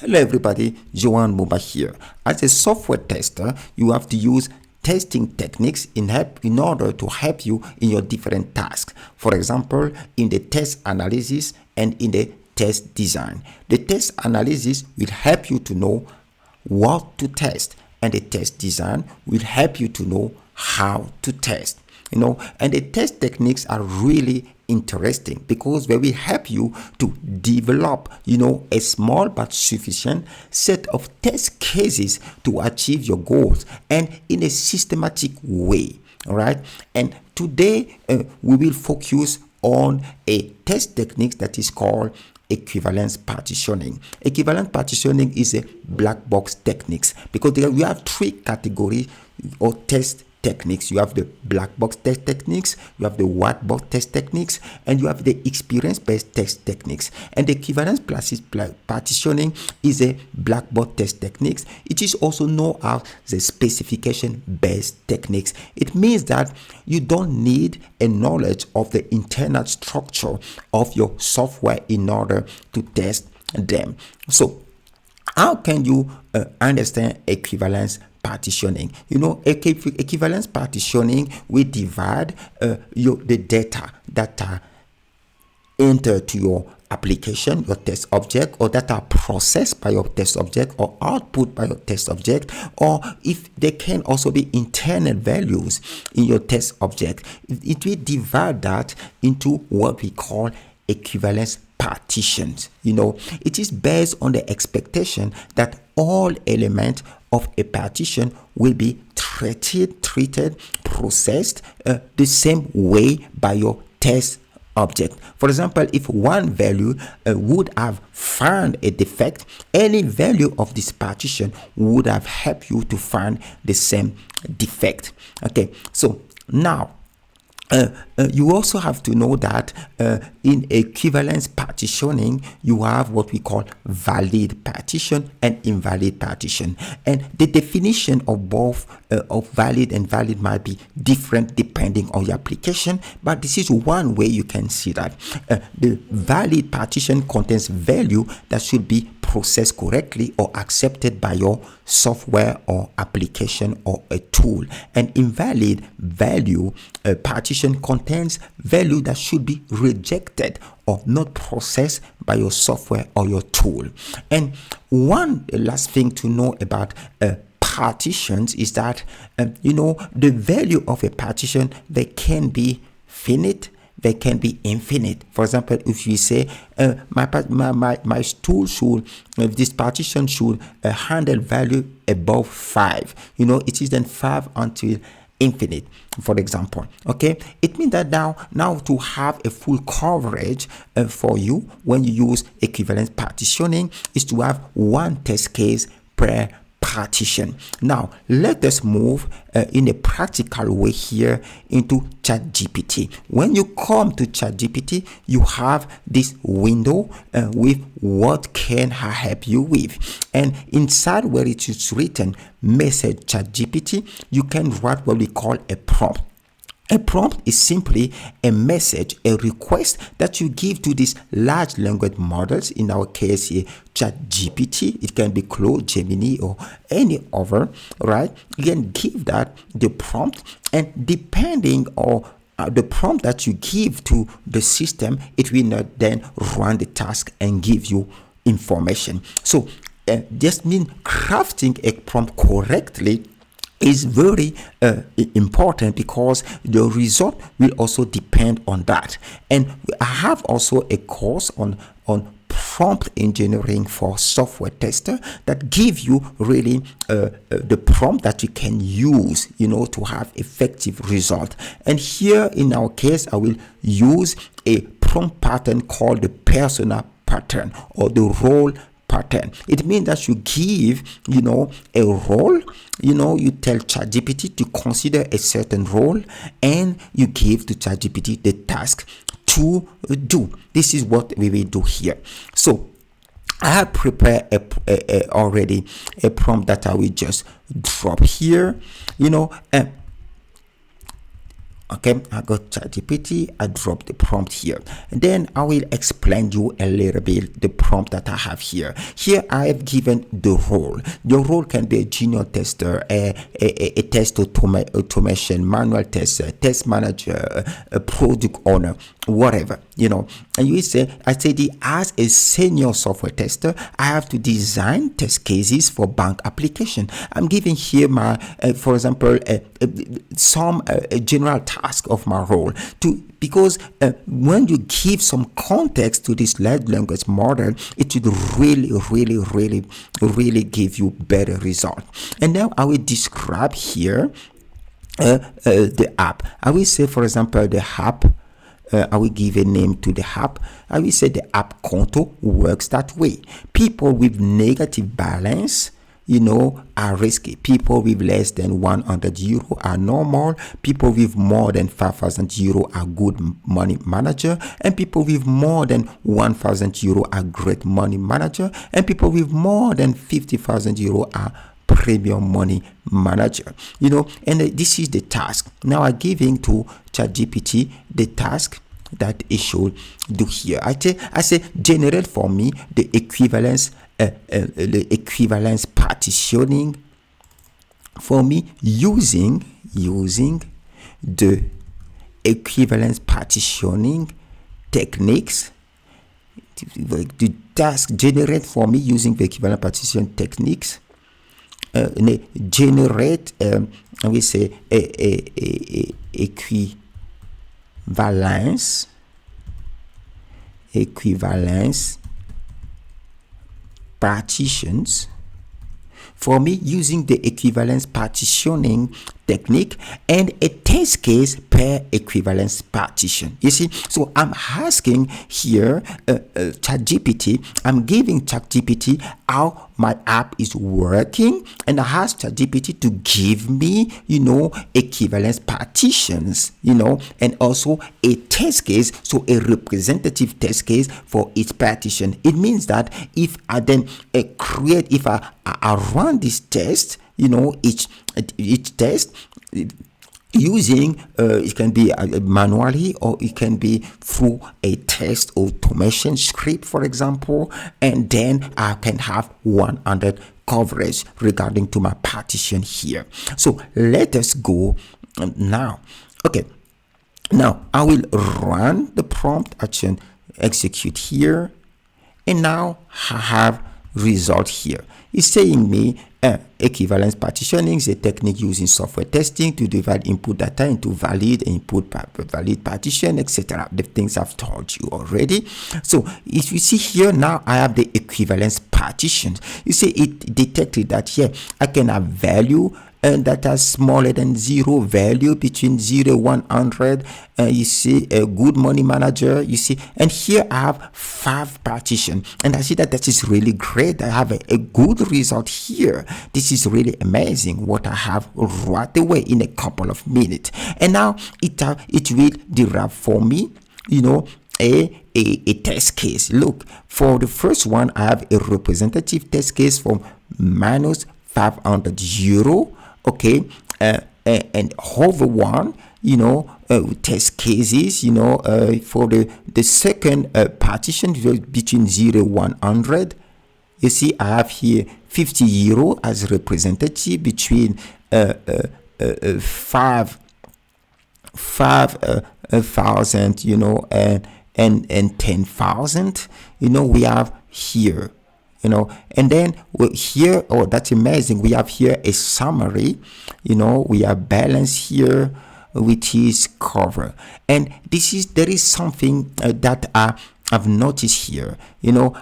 Hello everybody, Joan Muba here. As a software tester, you have to use testing techniques in order to help you in your different tasks. For example, in the test analysis and in the test design. The test analysis will help you to know what to test, and the test design will help you to know how to test. And the test techniques are really interesting because they will help you to develop a small but sufficient set of test cases to achieve your goals, and in a systematic way. All right, and today we will focus on a test technique that is called equivalence partitioning. Equivalence partitioning is a black box techniques because we have three categories or test techniques. You have the black box test techniques, you have the white box test techniques, and you have the experience-based test techniques. And the equivalence partitioning is a black box test techniques. It is also known as the specification-based techniques. It means that you don't need a knowledge of the internal structure of your software in order to test them. So how can you understand equivalence partitioning? Equivalence partitioning, we divide the data that are entered to your application, your test object, or that are processed by your test object or output by your test object, or if they can also be internal values in your test object. It will divide that into what we call equivalence partitions. It is based on the expectation that all elements of a partition will be treated, processed the same way by your test object. For example, if one value would have found a defect, any value of this partition would have helped you to find the same defect. Okay, so now you also have to know that in equivalence partitioning, you have what we call valid partition and invalid partition. And the definition of both of valid and valid might be different depending on your application, but this is one way you can see that. The valid partition contains value that should be processed correctly or accepted by your software or application or a tool. And invalid value partition contains value that should be rejected or not processed by your software or your tool. And one last thing to know about partitions is that the value of a partition, they can be finite, they can be infinite. For example, if you say my tool should, this partition should handle value above 5, it is then 5 until infinite, for example. Okay, it means that now to have a full coverage for you when you use equivalence partitioning is to have one test case per partition. Now let us move in a practical way here into ChatGPT. When you come to ChatGPT, you have this window with what can I help you with, and inside where it is written message ChatGPT, you can write what we call a prompt. A prompt is simply a message, a request that you give to these large language models. In our case here, ChatGPT. It can be Claude, Gemini, or any other, right? You can give that the prompt, and depending on the prompt that you give to the system, it will not then run the task and give you information. So just mean crafting a prompt correctly is very important because the result will also depend on that. And I have also a course on prompt engineering for software tester that give you really the prompt that you can use to have effective result. And here in our case, I will use a prompt pattern called the persona pattern or the role pattern. It means that you give a role, you tell ChatGPT to consider a certain role, and you give to ChatGPT the task to do. This is what we will do here. So I have prepared already a prompt that I will just drop here. Okay, I got ChatGPT, I drop the prompt here, and then I will explain you a little bit the prompt that I have here. Here I have given the role. The role can be a junior tester, a test automation, manual tester, test manager, a product owner, whatever, and you say, I said, as a senior software tester, I have to design test cases for bank application. I'm giving here my, for example, some general task of my role because when you give some context to this large language model, it will really give you better result. And now I will describe here the app. I will say, for example, the app. I will give a name to the app. I will say the app Conto works that way. People with negative balance, are risky. People with less than 100 euro are normal. People with more than 5,000 euro are good money manager. And people with more than 1,000 euro are great money manager. And people with more than 50,000 euro are premium money manager. And this is the task. Now I'm giving to ChatGPT the task that it should do here. I say generate for me the equivalence partitioning for me using the equivalence partitioning techniques. The task generate for me using the equivalence partition techniques. Generate we say equivalence partitions for me using the equivalence partitioning technique and a test case per equivalence partition. You see, so I'm asking here ChatGPT, I'm giving ChatGPT how my app is working, and I ask ChatGPT to give me, equivalence partitions, and also a test case, so a representative test case for each partition. It means that if I then if I run this test, each test using it can be manually or it can be through a test automation script, for example, and then I can have 100 coverage regarding to my partition here. So let us go now. Okay, now I will run the prompt action, execute here, and now I have result here. It's saying me equivalence partitioning is a technique used in software testing to divide input data into valid and valid partition, etc. The things I've told you already. So if you see here, now I have the equivalence partitions. You see it detected that here I can have value and that are smaller than 0, value between 0 and 100. You see a good money manager, you see, and here I have 5 partition, and I see that is really great. I have a good result here. This is really amazing what I have right away in a couple of minutes. And now it will derive for me, a test case. Look, for the first one I have a representative test case from minus 500 euro. Okay, and over one, test cases, for the second partition between 0 and 100. You see, I have here 50 euro as representative between 5,000, and 10,000. We have here. And then here, that's amazing, we have here a summary, we have balance here, which is cover. And there is something that I've noticed here.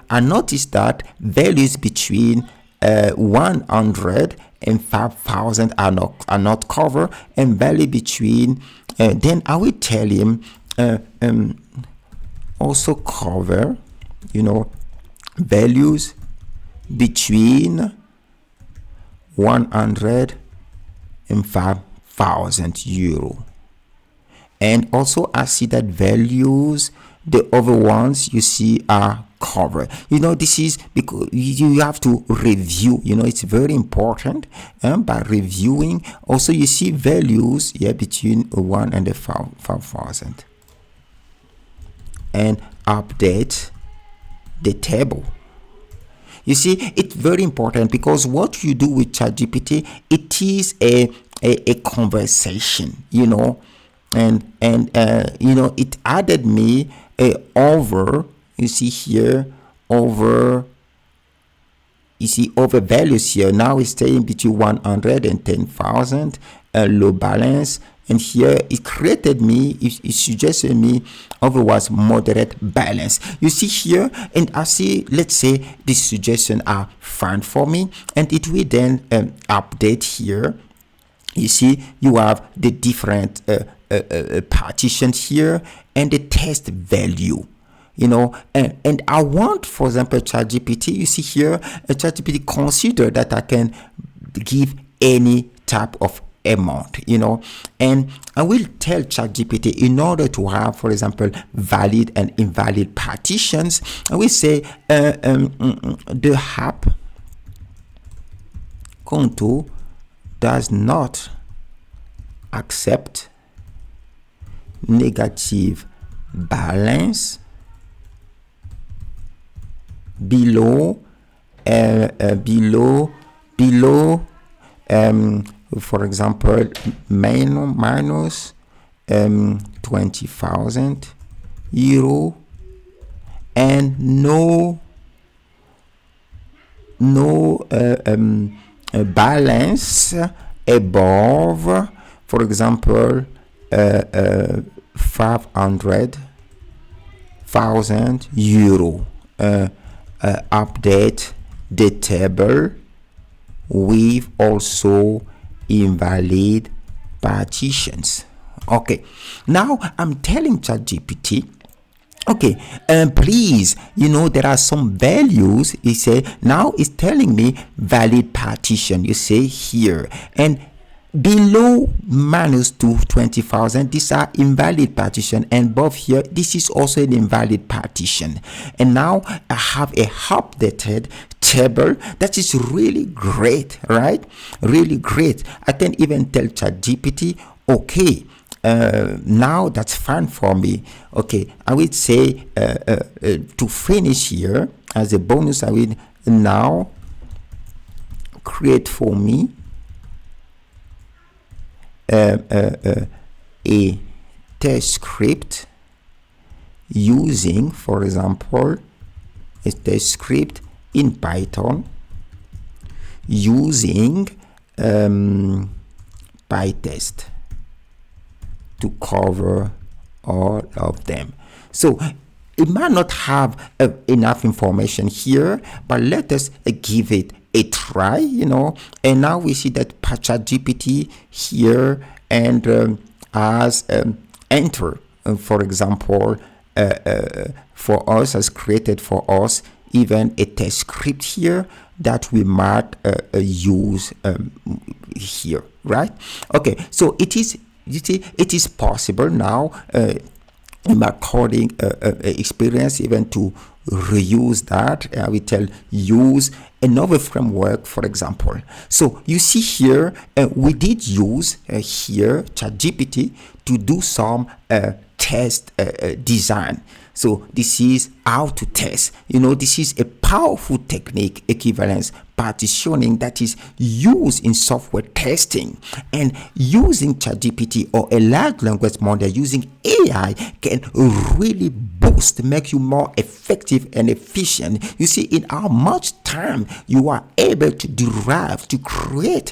I noticed that values between 100 and 5,000 are not covered, and value between then I will tell him also cover, values between 100 and 5,000 euro. And also I see that values, the other ones you see are cover. This is because you have to review. It's very important. By reviewing, also you see values here between 1 and 5,000, and update the table. You see, it's very important because what you do with ChatGPT, it is a conversation, and it added me over. You see here over. You see over values here. Now it's staying between 100 and 10,000. Low balance. And here it created me, it suggested me otherwise moderate balance. You see here, and I see, let's say these suggestions are fine for me, and it will then update here. You see, you have the different partitions here and the test value. And I want, for example, ChatGPT. You see here, ChatGPT consider that I can give any type of amount, and I will tell ChatGPT, in order to have, for example, valid and invalid partitions, I will say the app Conto does not accept negative balance below for example, minus 20,000 euro, and no balance above, for example, 500,000 euro. Update the table with also invalid partitions. Okay, now I'm telling ChatGPT, okay, please, there are some values. It say now it's telling me valid partition. You say here, and below minus to 20,000, these are invalid partition, and above here, this is also an invalid partition. And now I have a updated table that is really great, right? Really great. I can even tell ChatGPT, okay, now that's fine for me. Okay, I will say to finish here, as a bonus, I will now create for me a test script using, for example, a test script in Python using PyTest to cover all of them. So it might not have enough information here, but let us give it a try, and now we see that ChatGPT here and as enter, for example, for us, has created for us even a test script here that we might use here, right? Okay, so it is possible now in my coding experience even to reuse that. I will tell use another framework, for example. So you see here, we did use here ChatGPT to do some test design. So this is how to test. This is a powerful technique, equivalence partitioning, that is used in software testing. And using ChatGPT or a large language model using AI can really boost, make you more effective and efficient. You see, in how much time you are able to derive, to create,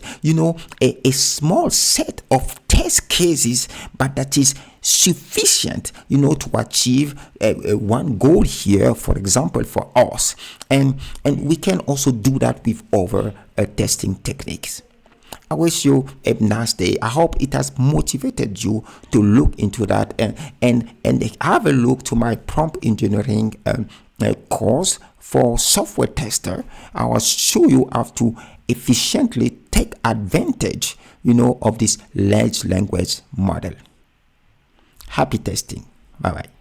a small set of test cases, but that is sufficient, to achieve one goal here, for example, for us. And we can also do that with other testing techniques. I wish you a nice day. I hope it has motivated you to look into that and have a look to my prompt engineering course for software tester. I will show you how to efficiently take advantage, of this large language model. Happy testing. Bye bye.